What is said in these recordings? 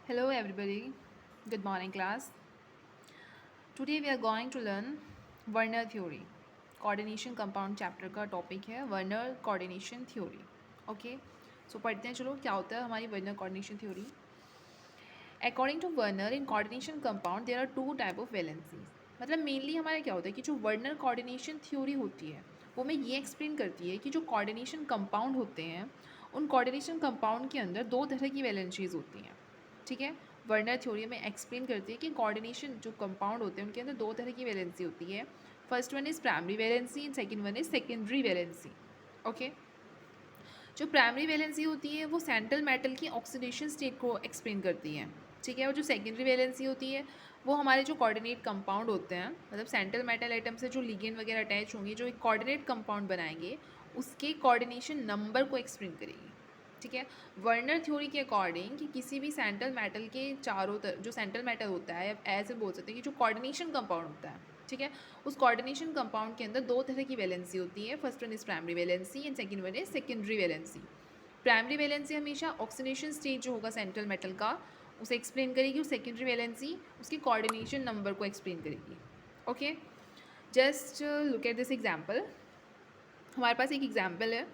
Hello everybody. Good morning class. Today we are going to learn Werner theory. Coordination compound chapter का topic है Werner coordination theory. Okay, so पढ़ते हैं. चलो क्या होता है हमारी Werner coordination theory. According to Werner in coordination compound there are two type of valencies. मतलब मेनली हमारा क्या होता है कि जो वर्नर कोऑर्डिनेशन थ्योरी होती है वो हमें ये एक्सप्लेन करती है कि जो कोऑर्डिनेशन कंपाउंड होते हैं उन कोऑर्डिनेशन कंपाउंड के अंदर दो तरह की वैलेंसीज होती हैं. ठीक है, वर्नर थ्योरी में एक्सप्लेन करती है कि कोऑर्डिनेशन जो कंपाउंड होते हैं उनके अंदर दो तरह की वैलेंसी होती है. First one is primary valency and second one is secondary valency. Okay, जो प्राइमरी वैलेंसी होती है वो सेंट्रल मेटल की ऑक्सीडेशन स्टेट को एक्सप्लेन करती है. ठीक है, और जो सेकेंडरी वैलेंसी होती है वो हमारे जो कोऑर्डिनेट कंपाउंड होते हैं, मतलब सेंट्रल मेटल आइटम से जो लिगेंड वगैरह अटैच होंगे, जो एक कोऑर्डिनेट कंपाउंड बनाएंगे उसके कोऑर्डिनेशन नंबर को एक्सप्लेन करेगी. ठीक है, वर्नर थ्योरी के अकॉर्डिंग कि किसी भी सेंट्रल मेटल के चारों तरफ जो सेंट्रल मेटल होता है, ऐसे बोल सकते हैं कि जो कोऑर्डिनेशन कंपाउंड होता है, ठीक है, उस कोऑर्डिनेशन कंपाउंड के अंदर दो तरह की वैलेंसी होती है. First one is primary valency and second one is secondary valency. Primary valency हमेशा ऑक्सीडेशन स्टेट जो होगा सेंट्रल मेटल का उसे एक्सप्लेन करेगी, और सेकेंडरी वैलेंसी उसकी कोऑर्डिनेशन नंबर को एक्सप्लेन करेगी. Okay, just look at this example. हमारे पास एक एग्जाम्पल है.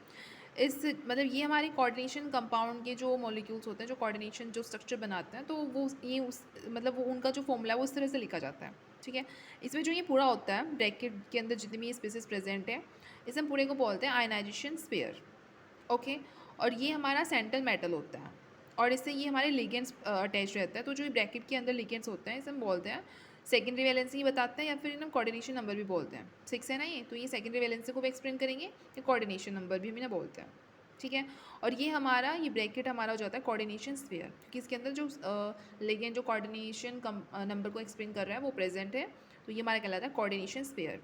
इस मतलब ये हमारे कोऑर्डिनेशन कंपाउंड के जो मॉलिक्यूल्स होते हैं, जो कोऑर्डिनेशन जो स्ट्रक्चर बनाते हैं, तो वो ये उस मतलब वो उनका जो फॉर्मूला है वो इस तरह से लिखा जाता है. ठीक है, इसमें जो ये पूरा होता है ब्रैकेट के अंदर जितनी भी स्पेसिस प्रेजेंट है, इसे हम पूरे को बोलते हैं आयनाइजेशन स्फीयर. ओके, और ये हमारा सेंट्रल मेटल होता है और इससे ये हमारे लिगेंड्स अटैच रहता है. तो जो ये ब्रैकेट के अंदर लिगेंड्स होते हैं इसे हम बोलते हैं सेकेंडरी वैलेंसी बताते हैं, या फिर इन्हें कोऑर्डिनेशन नंबर भी बोलते हैं. 6 है ना ये, तो ये सेकेंडरी वैलेंसी को भी एक्सप्लेन करेंगे, ये कोऑर्डिनेशन नंबर भी हमें बोलते हैं. ठीक है, और ये हमारा ये ब्रैकेट हमारा हो जाता है कोऑर्डिनेशन स्फीयर, क्योंकि इसके अंदर जो लिगेंड जो कोऑर्डिनेशन नंबर को एक्सप्लेन कर रहा है वो प्रेजेंट है, तो ये हमारा कहलाता है कोऑर्डिनेशन स्फीयर.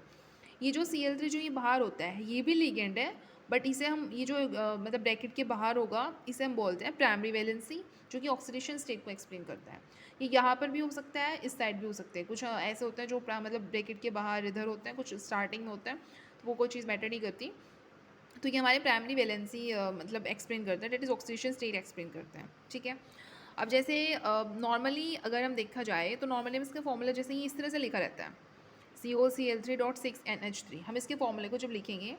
ये जो Cl3 जो ये बाहर होता है ये भी लिगेंड है, बट इसे हम ये जो मतलब ब्रैकेट के बाहर होगा इसे हम बोलते हैं प्राइमरी वैलेंसी, जो कि ऑक्सीडेशन स्टेट को एक्सप्लेन करता है. ये यहाँ पर भी हो सकता है, इस साइड भी हो सकते हैं. कुछ ऐसे होते हैं जो मतलब ब्रैकेट के बाहर इधर होते हैं, कुछ स्टार्टिंग में होता है, तो वो कोई चीज़ मैटर नहीं करती. तो ये हमारे प्राइमरी वैलेंसी मतलब एक्सप्लेन करता है, that is oxidation state explain करते हैं. ठीक है, अब जैसे नॉर्मली अगर हम देखा जाए तो नॉर्मली इसका फॉर्मूला जैसे ही इस तरह से लिखा रहता है COCl3.6NH3. हम इसके फॉर्मूले को जब लिखेंगे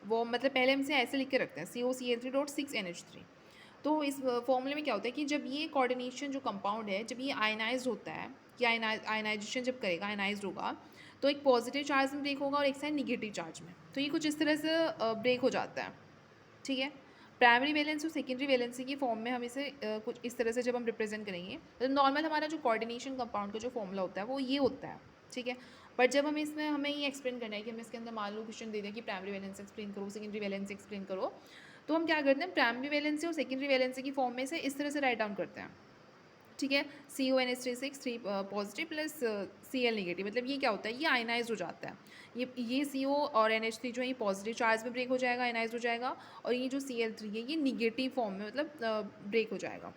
वो मतलब पहले हम इसे ऐसे लिख के रखते हैं COCl3.6NH3. तो इस फॉर्मूले में क्या होता है कि जब ये कोऑर्डिनेशन जो कंपाउंड है जब ये आयनाइज होता है, कि आयनाइजेशन जब करेगा, आयनाइज होगा, तो एक पॉजिटिव चार्ज में ब्रेक होगा और एक साइड निगेटिव चार्ज में. तो ये कुछ इस तरह से ब्रेक हो जाता है. ठीक है, प्राइमरी वैलेंसी और सेकेंडरी वैलेंसी की फॉर्म में हम इसे कुछ इस तरह से जब हम रिप्रेजेंट करेंगे, तो नॉर्मल हमारा जो कोऑर्डिनेशन कंपाउंड का जो फॉर्मूला होता है वो ये होता है. ठीक है, बट जब हम इसमें हमें ये एक्सप्लेन करना है कि हमें इसके अंदर मान लो क्वेश्चन दे दें कि प्राइमरी वैलेंसी एक्सप्लेन करो, सेकेंडरी वैलेंसी एक्सप्लेन करो, तो हम क्या करते हैं प्राइमरी वैलेंसी और सेकेंडरी वैलेंसी की फॉर्म में से इस तरह से राइट डाउन करते हैं. ठीक है, CONH3 3 positive plus Cl negative. मतलब ये क्या होता है, ये आयनाइज हो जाता है. ये CO और NH3 जो है ये पॉजिटिव चार्ज में ब्रेक हो जाएगा, आयनाइज हो जाएगा, और ये जो Cl3 है ये निगेटिव फॉर्म में मतलब ब्रेक हो जाएगा.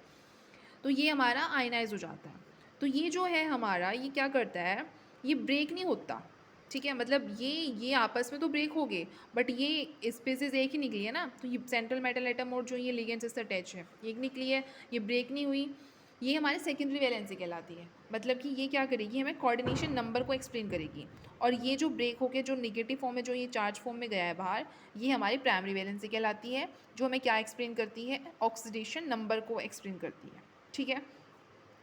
तो ये हमारा आयनाइज हो जाता है. तो ये जो है हमारा ये क्या करता है, ये ब्रेक नहीं होता. ठीक है, मतलब ये आपस में तो ब्रेक हो गए, बट ये स्पेसिस एक ही निकली है ना, तो ये सेंट्रल मेटल एटम और जो ये लिगेंड से अटैच है एक निकली है, ये ब्रेक नहीं हुई. ये हमारी सेकेंडरी वैलेंसी कहलाती है. मतलब कि ये क्या करेगी, हमें कोऑर्डिनेशन नंबर को एक्सप्लेन करेगी, और ये जो ब्रेक होकर जो नेगेटिव फॉर्म में जो ये चार्ज फॉर्म में गया है बाहर, ये हमारी प्राइमरी वैलेंसी कहलाती है, जो हमें क्या एक्सप्लेन करती है, ऑक्सीडेशन नंबर को एक्सप्लेन करती है. ठीक है,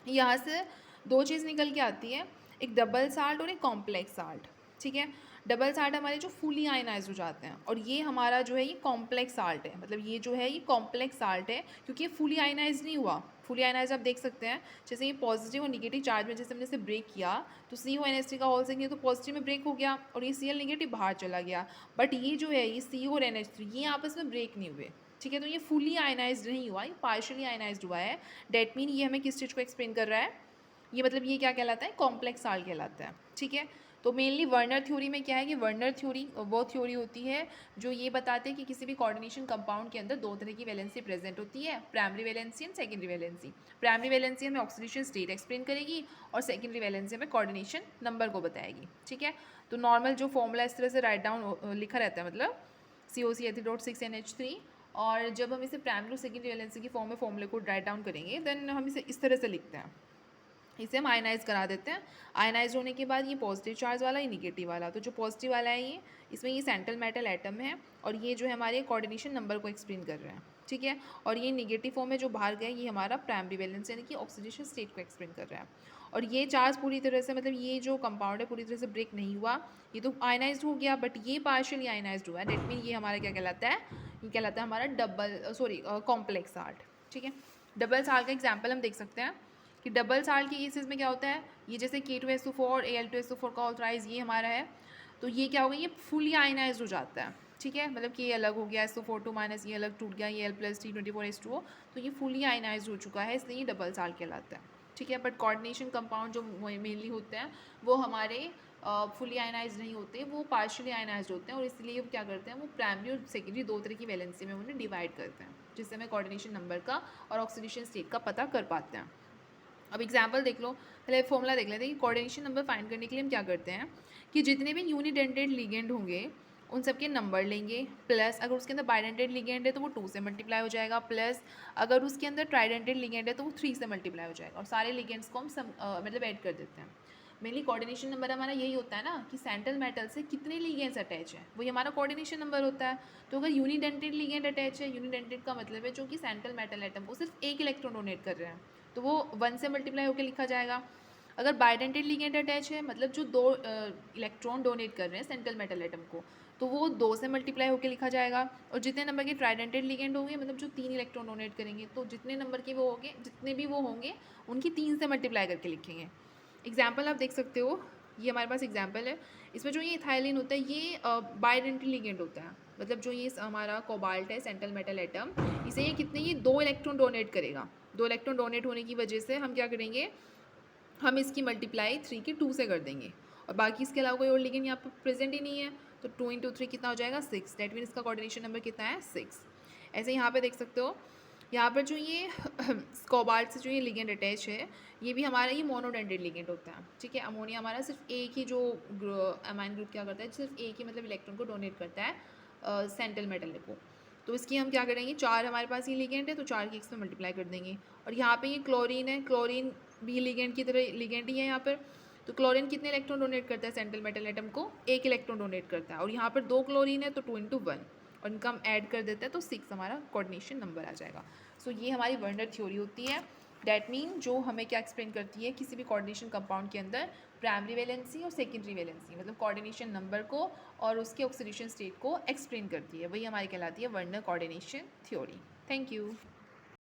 यहाँ से दो चीज़ निकल के आती है, एक डबल साल्ट और एक कॉम्प्लेक्स साल्ट. ठीक है, डबल साल्ट हमारे जो फुली आयनाइज हो जाते हैं, और ये हमारा जो है ये कॉम्प्लेक्स साल्ट है. मतलब ये जो है ये कॉम्प्लेक्स साल्ट है, क्योंकि ये फुली आयनाइज नहीं हुआ. फुली आयनाइज आप देख सकते हैं जैसे ये पॉजिटिव और निगेटिव चार्ज में जैसे हमने इसे ब्रेक किया, तो CONH3 का होल सेकेंड तो पॉजिटिव में ब्रेक हो गया और ये Cl नेगेटिव बाहर चला गया. बट ये जो है ये CO और NH3 ये आपस में ब्रेक नहीं हुए. ठीक है, तो ये फुली आयनाइज नहीं हुआ, ये पार्शियली आयनाइज हुआ है. डेट मीन ये हमें किस चीज़ को एक्सप्लेन कर रहा है, ये मतलब ये क्या कहलाता है, कॉम्प्लेक्स साल्ट कहलाता है. ठीक है, तो मेनली वर्नर थ्योरी में क्या है कि वर्नर थ्योरी वो थ्योरी होती है जो ये बताते हैं कि किसी भी कोऑर्डिनेशन कंपाउंड के अंदर दो तरह की वैलेंसी प्रेजेंट होती है, primary valency and secondary valency. Primary valency हमें ऑक्सीडेशन स्टेट एक्सप्लेन करेगी और सेकेंडरी वैलेंसी हमें कोऑर्डिनेशन नंबर को बताएगी. ठीक है, तो नॉर्मल जो फॉर्मूला इस तरह से राइट डाउन लिखा रहता है, मतलब COCl3.6NH3, और जब हम इसे प्राइमरी और सेकेंडरी वैलेंसी की फॉर्म में फॉर्मूले को राइट डाउन करेंगे देन हम इसे इस तरह से लिखते हैं, इसे हम आयनाइज करा देते हैं। आयनाइज होने के बाद ये पॉजिटिव चार्ज वाला, ये निगेटिव वाला, तो जो पॉजिटिव वाला है ये, इसमें ये सेंट्रल मेटल एटम है और ये जो है हमारे कोऑर्डिनेशन नंबर को एक्सप्लेन कर रहे हैं, ठीक है। और ये निगेटिव फॉर्म में जो बाहर गए ये हमारा प्राइमरी वैलेंस यानी कि ऑक्सीडेशन स्टेट को एक्सप्लेन कर रहा है। और ये चार्ज पूरी तरह से मतलब ये जो कंपाउंड है पूरी तरह से ब्रेक नहीं हुआ, ये तो आयनाइज हो गया बट ये पार्शियली आयनाइज हुआ है, डेट मीन ये हमारा क्या कहलाता है, ये कहलाता है हमारा कॉम्प्लेक्स साल्ट, ठीक है। डबल साल्ट का एग्जाम्पल हम देख सकते हैं कि डबल साल्ट के केसेस में क्या होता है, ये जैसे K2SO4 Al2SO4 का ऑल्ट्राइज ये हमारा है, तो ये क्या होगा, ये फुली आयनाइज हो जाता है, ठीक है। मतलब कि ये अलग हो गया, SO4 2 माइनस ये अलग टूट गया, ये L+T24H2O, तो ये फुली आयनाइज हो चुका है, इसलिए ये डबल साल्ट कहलाता है, ठीक है। बट कोऑर्डिनेशन कंपाउंड जो मेनली होते हैं वो हमारे फुली आयनाइज नहीं होते, वो पार्शियली आयनाइज होते हैं और इसलिए वो क्या करते हैं, वो प्राइमरी और सेकेंडरी दो तरह की वैलेंसी में उन्हें डिवाइड करते हैं, जिससे हमें कोऑर्डिनेशन नंबर का और ऑक्सीडेशन स्टेट का पता कर पाते हैं। अब एग्जाम्पल देख लो, पहले फॉर्मूला देख लेते हैं कि कोऑर्डिनेशन नंबर फाइंड करने के लिए हम क्या करते हैं कि जितने भी यूनिडेंटेड लिगेंड होंगे उन सबके नंबर लेंगे, प्लस अगर उसके अंदर बाइडेंटेड लिगेंड है तो वो 2 से मल्टीप्लाई हो जाएगा, प्लस अगर उसके अंदर ट्राइडेंटेड लिगेंड है तो वो 3 से मल्टीप्लाई हो जाएगा, और सारे लिगेंड्स को हम मतलब ऐड कर देते हैं। मेनली कोऑर्डिनेशन नंबर हमारा यही होता है ना कि सेंट्रल मेटल से कितने लिगेंड्स अटैच है, वही हमारा कोऑर्डिनेशन नंबर होता है। तो अगर यूनिडेंटेड लिगेंड अटैच है, यूनिडेंटेड का मतलब है जो कि सेंट्रल मेटल एटम को सिर्फ एक इलेक्ट्रॉन डोनेट कर रहे हैं, तो वो 1 से मल्टीप्लाई होकर लिखा जाएगा। अगर बाइडेंटेड लिगेंड अटैच है मतलब जो 2 इलेक्ट्रॉन डोनेट कर रहे हैं सेंट्रल मेटल एटम को, तो वो 2 से मल्टीप्लाई होकर लिखा जाएगा। और जितने नंबर के ट्राइडेंटेड लिगेंड होंगे मतलब जो 3 इलेक्ट्रॉन डोनेट करेंगे, तो जितने नंबर के वो होंगे, जितने भी वो होंगे उनकी 3 से मल्टीप्लाई करके लिखेंगे। एग्जाम्पल आप देख सकते हो, ये हमारे पास एग्जाम्पल है, इसमें जो ये इथाइलिन होता है ये बाइडेंटेड लिगेंड होता है, मतलब जो ये हमारा कोबाल्ट है सेंट्रल मेटल एटम, इसे ये कितने, ये 2 इलेक्ट्रॉन डोनेट करेगा, 2 इलेक्ट्रॉन डोनेट होने की वजह से हम क्या करेंगे, हम इसकी मल्टीप्लाई 3 के 2 से कर देंगे, और बाकी इसके अलावा कोई और लिगेंड यहाँ पर प्रेजेंट ही नहीं है, तो 2 × 3 कितना हो जाएगा 6, डेट मीन इसका कोऑर्डिनेशन नंबर कितना है 6। ऐसे यहाँ पे देख सकते हो, यहाँ पर जो ये कोबाल्ट से जो ये लिगेंड अटैच है ये भी हमारा ये मोनोडेंटेड लिगेंड होता है, ठीक है। अमोनिया हमारा सिर्फ एक ही जो अमाइन ग्रुप क्या करता है, सिर्फ एक ही मतलब इलेक्ट्रॉन को डोनेट करता है सेंट्रल मेटल को, तो इसकी हम क्या करेंगे, 4 हमारे पास ये लिगेंड है तो 4 की x में मल्टीप्लाई कर देंगे। और यहाँ पे ये क्लोरीन है, क्लोरीन भी लिगेंड की तरह लिगेंड ही है यहाँ पर, तो क्लोरीन कितने इलेक्ट्रॉन डोनेट करता है सेंट्रल मेटल एटम को, 1 इलेक्ट्रॉन डोनेट करता है, और यहाँ पर 2 क्लोरीन है तो 2 × 1, और इनका हम ऐड कर देते हैं तो 6 हमारा कोऑर्डिनेशन नंबर आ जाएगा। सो ये हमारी वर्नर थ्योरी होती है, डैट मीन जो हमें क्या एक्सप्लेन करती है किसी भी कोऑर्डिनेशन कंपाउंड के अंदर प्राइमरी वैलेंसी और सेकेंडरी वैलेंसी, मतलब कोऑर्डिनेशन नंबर को और उसके ऑक्सीडेशन स्टेट को एक्सप्लेन करती है, वही हमारी कहलाती है Werner coordination theory. Thank you.